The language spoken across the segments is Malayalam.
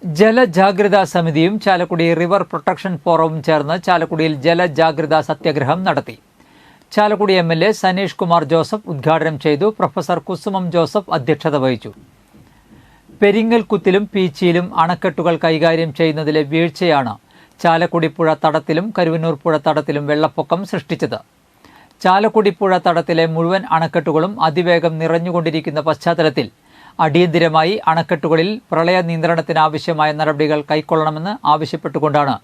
ജലജാഗ്രതാ സമിതിയും ചാലക്കുടി റിവർ പ്രൊട്ടക്ഷൻ ഫോറവും ചേർന്ന് ചാലക്കുടിയിൽ ജലജാഗ്രതാ സത്യാഗ്രഹം നടത്തി. ചാലക്കുടി എം.എൽ.എ. സനീഷ് കുമാർ ജോസഫ് ഉദ്ഘാടനം ചെയ്തു. പ്രൊഫസർ കുസുമം ജോസഫ് അധ്യക്ഷത വഹിച്ചു. പെരിങ്ങൽകുത്തിലും പീച്ചിയിലും അണക്കെട്ടുകൾ കൈകാര്യം ചെയ്യുന്നതിലെ വീഴ്ചയാണ് ചാലക്കുടി പുഴ തടത്തിലും കരുവന്നൂർ പുഴ തടത്തിലും വെള്ളപ്പൊക്കം സൃഷ്ടിച്ചത്. ചാലക്കുടി പുഴ തടത്തിലെ മുഴുവൻ അണക്കെട്ടുകളും അതിവേഗം നിറഞ്ഞുകൊണ്ടിരിക്കുന്ന പശ്ചാത്തലത്തിൽ അടിയന്തിരമായി അണക്കെട്ടുകളിൽ പ്രളയ നിയന്ത്രണത്തിനാവശ്യമായ നടപടികൾ കൈക്കൊള്ളണമെന്ന് ആവശ്യപ്പെട്ടുകൊണ്ടാണ്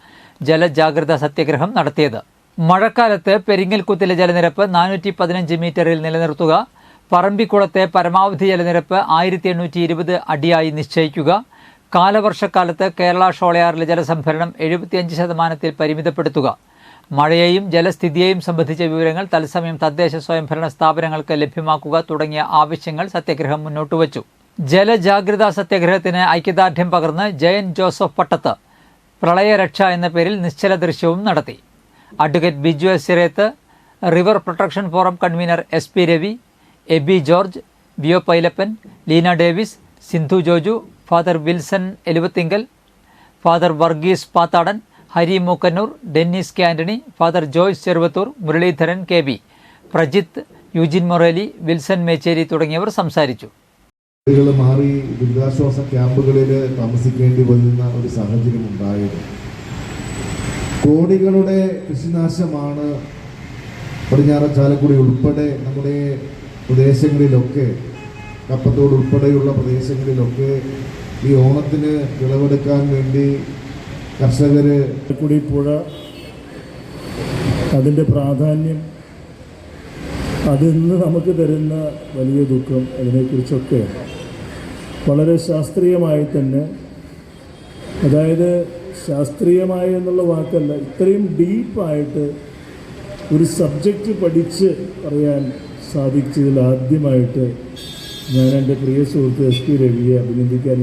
ജലജാഗ്രതാ സത്യാഗ്രഹം നടത്തിയത്. മഴക്കാലത്ത് പെരിങ്ങൽകുത്തിലെ ജലനിരപ്പ് 415 മീറ്ററിൽ നിലനിർത്തുക, പറമ്പിക്കുളത്തെ പരമാവധി ജലനിരപ്പ് 1820 അടിയായി നിശ്ചയിക്കുക, കാലവർഷക്കാലത്ത് കേരള ഷോളയാറിലെ ജലസംഭരണം 75% പരിമിതപ്പെടുത്തുക, മഴയെയും ജലസ്ഥിതിയെയും സംബന്ധിച്ച വിവരങ്ങൾ തത്സമയം തദ്ദേശ സ്വയംഭരണ സ്ഥാപനങ്ങൾക്ക് ലഭ്യമാക്കുക തുടങ്ങിയ ആവശ്യങ്ങൾ സത്യാഗ്രഹം മുന്നോട്ടുവച്ചു. ജലജാഗ്രതാ സത്യാഗ്രഹത്തിന് ഐക്യദാർഢ്യം പകർന്ന് ജയൻ ജോസഫ് പട്ടത്ത് പ്രളയരക്ഷ എന്ന പേരിൽ നിശ്ചല ദൃശ്യവും നടത്തി. Advocate Biju S Sireth, river protection forum convener SP Ravi, Aby George, V O Pailappan, Leena Davis, Sindhu Joju, father Wilson Eluvathingal, father Varghese Pathadan, Hari Mookkannoor, Dennis K Antony, father Joyce Cheruvathur, Muraleedharan KB, Prajith, Eugene Morelli, Wilson Mecheri തുടങ്ങിയവർ സംസാരിച്ചു. മാറി ദുരിതാശ്വാസ ക്യാമ്പുകളിൽ താമസിക്കേണ്ടി വരുന്ന ഒരു സാഹചര്യം ഉണ്ടായത് കോടികളുടെ കൃഷിനാശമാണ്. പടിഞ്ഞാറ ചാലക്കുടി ഉൾപ്പെടെ നമ്മുടെ പ്രദേശങ്ങളിലൊക്കെ, കപ്പത്തോട് ഉൾപ്പെടെയുള്ള പ്രദേശങ്ങളിലൊക്കെ ഈ ഓണത്തിന് വിളവെടുക്കാൻ വേണ്ടി കർഷകർ ചാലക്കുടി പുഴ, അതിൻ്റെ പ്രാധാന്യം, അതിന്ന് നമുക്ക് തരുന്ന വലിയ ദുഃഖം, അതിനെക്കുറിച്ചൊക്കെ വളരെ ശാസ്ത്രീയമായി തന്നെ, അതായത് ശാസ്ത്രീയമായി എന്നുള്ള വാക്കല്ല, ഇത്രയും ഡീപ്പായിട്ട് ഒരു സബ്ജക്റ്റ് പഠിച്ച് പറയാൻ സാധിച്ചതിൽ ആദ്യമായിട്ട് ഞാൻ എൻ്റെ പ്രിയ സുഹൃത്ത് SP രവിയെ അഭിനന്ദിക്കാൻ